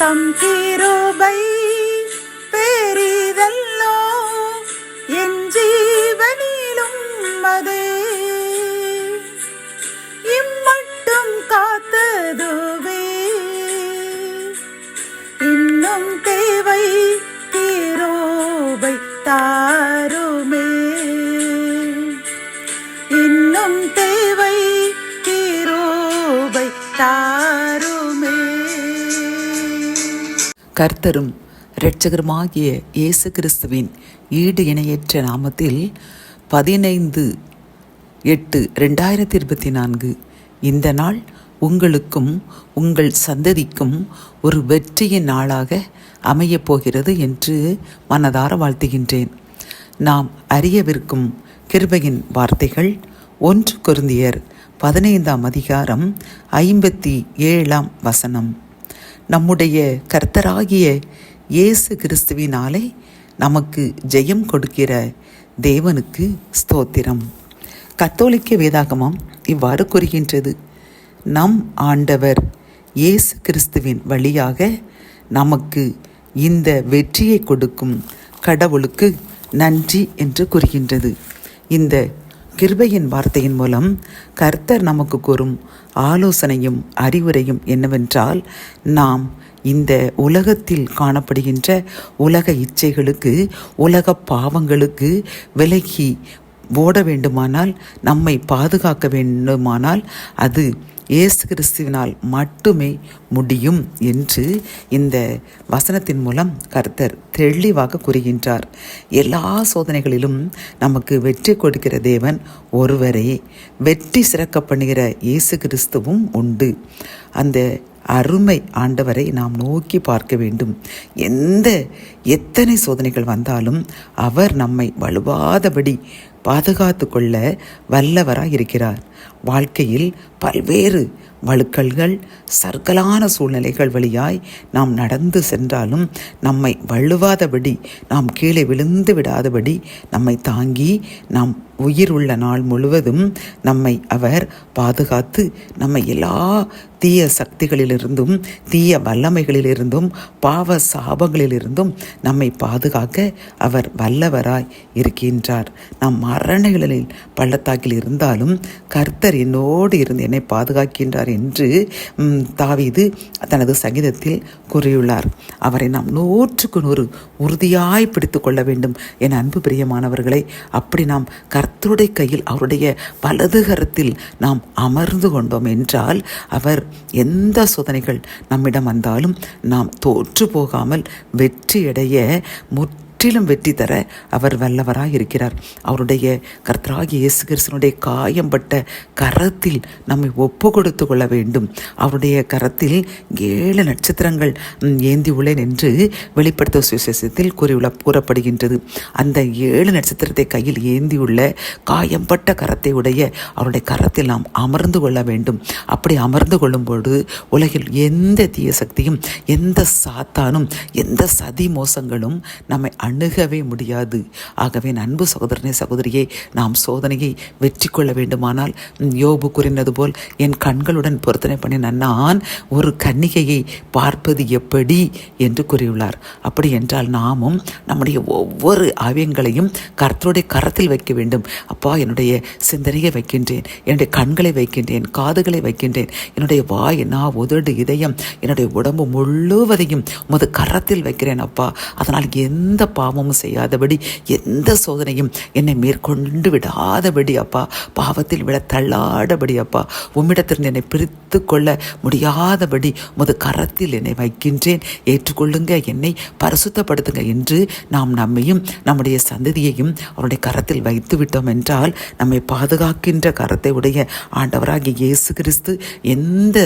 தம் கிருபை பெரிதல்லோ என் ஜீவனிலும் அதே இம்மட்டும் காத்ததுவே இன்னும் தேவை கிருபை தாருமே இன்னும் தேவை கிருபை தாருமே. கர்த்தரும் இரட்சகருமாகிய இயேசு கிறிஸ்துவின் ஈடு இணையற்ற நாமத்தில் 15/8/2024 இந்த நாள் உங்களுக்கும் உங்கள் சந்ததிக்கும் ஒரு வெற்றியின் நாளாக அமையப் போகிறது என்று மனதார வாழ்த்துகின்றேன். நாம் அறியவிருக்கும் கிருபையின் வார்த்தைகள் 1 கொரிந்தியர் 15:57 நம்முடைய கர்த்தராகிய இயேசு கிறிஸ்துவினாலே நமக்கு ஜெயம் கொடுக்கிற தேவனுக்கு ஸ்தோத்திரம். கத்தோலிக்க வேதாகமம் இவ்வாறு கூறுகின்றது: நம் ஆண்டவர் இயேசு கிறிஸ்துவின் வழியாக நமக்கு இந்த வெற்றியை கொடுக்கும் கடவுளுக்கு நன்றி என்று கூறுகின்றது. இந்த கிருபையின் வார்த்தையின் மூலம் கர்த்தர் நமக்கு கூறும் ஆலோசனையும் அறிவுரையும் என்னவென்றால், நாம் இந்த உலகத்தில் காணப்படுகின்ற உலக இச்சைகளுக்கு, உலக பாவங்களுக்கு விலகி ஓட வேண்டுமானால், நம்மை பாதுகாக்க வேண்டுமானால் அது இயேசு கிறிஸ்துவினால் மட்டுமே முடியும் என்று இந்த வசனத்தின் மூலம் கர்த்தர் தெளிவாக கூறுகின்றார். எல்லா சோதனைகளிலும் நமக்கு வெற்றி கொடுக்கிற தேவன் ஒருவரே. வெற்றி சிறக்க பண்ணுகிற இயேசு கிறிஸ்துவும் உண்டு. அந்த அருமை ஆண்டவரை நாம் நோக்கி பார்க்க வேண்டும். எத்தனை சோதனைகள் வந்தாலும் அவர் நம்மை வலுவாதபடி பாதுகாத்து கொள்ள வல்லவராய் இருக்கிறார். வாழ்க்கையில் பல்வேறு வழுக்கல்கள், சர்க்கலான சூழ்நிலைகள் வழியாய் நாம் நடந்து சென்றாலும் நம்மை வழுவாதபடி, நாம் கீழே விழுந்து விடாதபடி நம்மை தாங்கி, நாம் உயிர் உள்ள நாள் முழுவதும் நம்மை அவர் பாதுகாத்து, நம்மை எல்லா தீய சக்திகளிலிருந்தும், தீய வல்லமைகளிலிருந்தும், பாவ சாபங்களிலிருந்தும் நம்மை பாதுகாக்க அவர் வல்லவராய் இருக்கின்றார். நாம் மரணங்களில் பள்ளத்தாக்கில் இருந்தாலும் கர்த்தர் என்னோடு இருந்து என்னை பாதுகாக்கின்றார் என்று தாவீது தனது சங்கீதத்தில் கூறியுள்ளார். அவரை நாம் 100% உறுதியாய் பிடித்து கொள்ள வேண்டும். என் அன்பு பிரியமானவர்களை, அப்படி நாம் கர்த்தருடைய கையில், அவருடைய வலது கரத்தில் நாம் அமர்ந்து கொண்டோம் என்றால், அவர் எந்த சோதனைகள் நம்மிடம் வந்தாலும் நாம் தோற்று போகாமல் வெற்றியடைய முற்றிலும் வெற்றி தர அவர் வல்லவராய் இருக்கிறார். அவருடைய கர்த்தராகிய இயேசு கிறிஸ்துவினுடைய காயம்பட்ட கரத்தில் நம்மை ஒப்பு கொடுத்து கொள்ள வேண்டும். அவருடைய கரத்தில் 7 நட்சத்திரங்கள் ஏந்தி உள்ளேன் என்று வெளிப்படுத்த சுவிசேஷத்தில் கூறப்படுகின்றது. அந்த 7 நட்சத்திரத்தை கையில் ஏந்தியுள்ள காயம்பட்ட கரத்தை உடைய அவருடைய கரத்தில் நாம் அமர்ந்து கொள்ள வேண்டும். அப்படி அமர்ந்து கொள்ளும்போது உலகில் எந்த தீய சக்தியும், எந்த சாத்தானும், எந்த சதி மோசங்களும் நம்மை அணுகவே முடியாது. ஆகவே அன்பு சகோதரனே, சகோதரியே, நாம் சோதனையை வெற்றி கொள்ள வேண்டுமானால் யோபு கூறினது போல், என் கண்களுடன் பொருத்தனை பண்ணின நான் ஒரு கன்னிகையை பார்ப்பது எப்படி என்று கூறியுள்ளார். அப்படி என்றால் நாமும் நம்முடைய ஒவ்வொரு ஆவியங்களையும் கர்த்தருடைய கரத்தில் வைக்க வேண்டும். அப்பா, என்னுடைய சிந்தனையை வைக்கின்றேன், என்னுடைய கண்களை வைக்கின்றேன், காதுகளை வைக்கின்றேன், என்னுடைய வாய், நான், உதடு, இதயம், என்னுடைய உடம்பு முழுவதையும் உமது கரத்தில் வைக்கிறேன் அப்பா. அதனால் எந்த பாவமும் செய்யாதபடி, எந்த சோதனையும் என்னை மேற்கொண்டு விடாதபடி அப்பா, பாவத்தில் விட தள்ளாடபடி அப்பா, உம்மிடத்திலிருந்து என்னை பிரித்து கொள்ள முடியாதபடி உமது கரத்தில் என்னை வைக்கின்றேன். ஏற்றுக்கொள்ளுங்க, என்னை பரிசுத்தப்படுத்துங்க என்று நாம் நம்மையும் நம்முடைய சந்ததியையும் அவருடைய கரத்தில் வைத்து விட்டோம் என்றால், நம்மை பாதுகாக்கின்ற கரத்தை உடைய ஆண்டவராகிய இயேசு கிறிஸ்து எந்த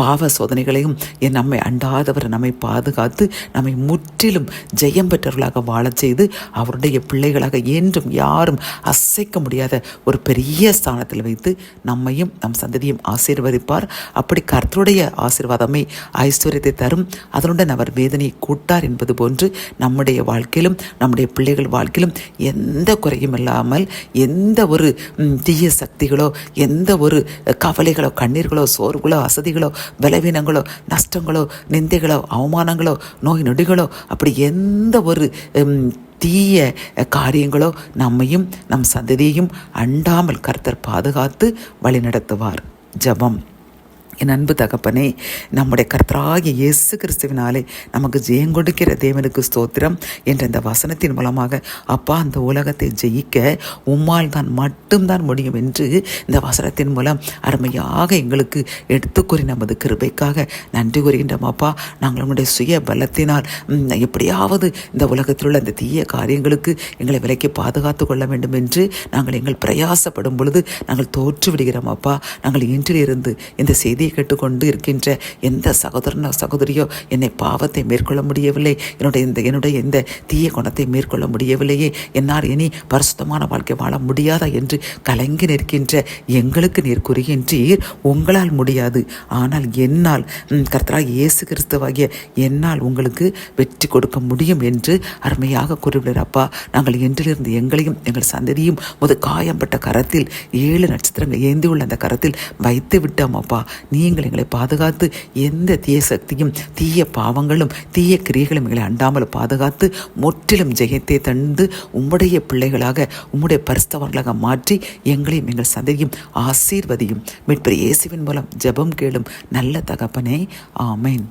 பாவ சோதனைகளையும் நம்மை அண்டாதவர் நம்மை பாதுகாத்து நம்மை முற்றிலும் ஜெயம் பெற்றவர்களாக வாழ வாழச் செய்து அவருடைய பிள்ளைகளாக என்றும் யாரும் அசைக்க முடியாத ஒரு பெரிய ஸ்தானத்தில் வைத்து நம்மையும் நம் சந்ததியும் ஆசீர்வதிப்பார். அப்படி கர்த்தருடைய ஆசீர்வாதமே ஐஸ்வர்யத்தை தரும், அதனுடன் அவர் வேதனையை கூட்டார் என்பது போன்று நம்முடைய வாழ்க்கையிலும் நம்முடைய பிள்ளைகள் வாழ்க்கையிலும் எந்த குறையும் இல்லாமல் எந்த ஒரு தீய சக்திகளோ, எந்த ஒரு கவலைகளோ, கண்ணீர்களோ, சோர்வுகளோ, அசதிகளோ, பலவீனங்களோ, நஷ்டங்களோ, நிந்தைகளோ, அவமானங்களோ, நோய் நொடிகளோ, அப்படி எந்த ஒரு தீய காரியங்களோ நம்மையும் நம் சந்ததியையும் அண்டாமல் கர்த்தர் பாதுகாத்து வழிநடத்துவார். ஜெபம். என் அன்பு தகப்பனே, நம்முடைய கர்த்தராகிய இயேசு கிறிஸ்துவினாலே நமக்கு ஜெயம் கொடுக்கிற தேவனுக்கு ஸ்தோத்திரம் என்ற இந்த வசனத்தின் மூலமாக அப்பா, அந்த உலகத்தை ஜெயிக்க உம்மால் தான் மட்டும்தான் முடியும் என்று இந்த வசனத்தின் மூலம் அருமையாக எங்களுக்கு எடுத்துக்கூறி நமது கிருபைக்காக நன்றி கூறுகின்றோம். அப்பா, நாங்கள் உங்களுடைய சுய பலத்தினால் எப்படியாவது இந்த உலகத்தில் உள்ள இந்த தீய காரியங்களுக்கு எங்களை விலைக்கு பாதுகாத்து கொள்ள வேண்டும் என்று எங்கள் பிரயாசப்படும் பொழுது நாங்கள் தோற்று விடுகிறோம். அப்பா, நாங்கள் இன்றிலிருந்து இந்த செய்தி கேட்டுக்கொண்டு இருக்கின்ற எந்த சகோதரனோ சகோதரியோ என்னை பாவத்தை மேற்கொள்ள முடியவில்லை, என்னுடைய இந்த தீய குணத்தை மேற்கொள்ள முடியவில்லையே, என்னால் இனி பரிசுத்தமான வாழ்க்கை வாழ முடியாதா என்று கலங்கி நிற்கின்ற எங்களுக்கு நீர் கூறுகின்றீர், உங்களால் முடியாது, ஆனால் என்னால், கர்த்தராகிய இயேசு கிறிஸ்துவாகிய என்னால் உங்களுக்கு வெற்றி கொடுக்க முடியும் என்று அருமையாக கூறுகிறார். அப்பா, நாங்கள் இன்றிலிருந்து எங்களையும் எங்கள் சந்ததியும் ஒரு காயம்பட்ட கரத்தில் 7 நட்சத்திரங்கள் ஏந்தியுள்ள அந்த கரத்தில் வைத்து விட்டோம். அப்பா, நீங்கள் எங்களை பாதுகாத்து எந்த தீய சக்தியும் தீய பாவங்களும் தீய கிரியைகளும் எங்களை அண்டாமல் பாதுகாத்து முற்றிலும் ஜெயத்தை தந்து உம்முடைய பிள்ளைகளாக உம்முடைய பரிசுத்தவர்களாக மாற்றி எங்களையும் எங்கள் சந்ததியும் ஆசீர்வதியும். மீட்பர் இயேசுவின் மூலம் ஜெபம் கேளும் நல்ல தகப்பனே. ஆமென்.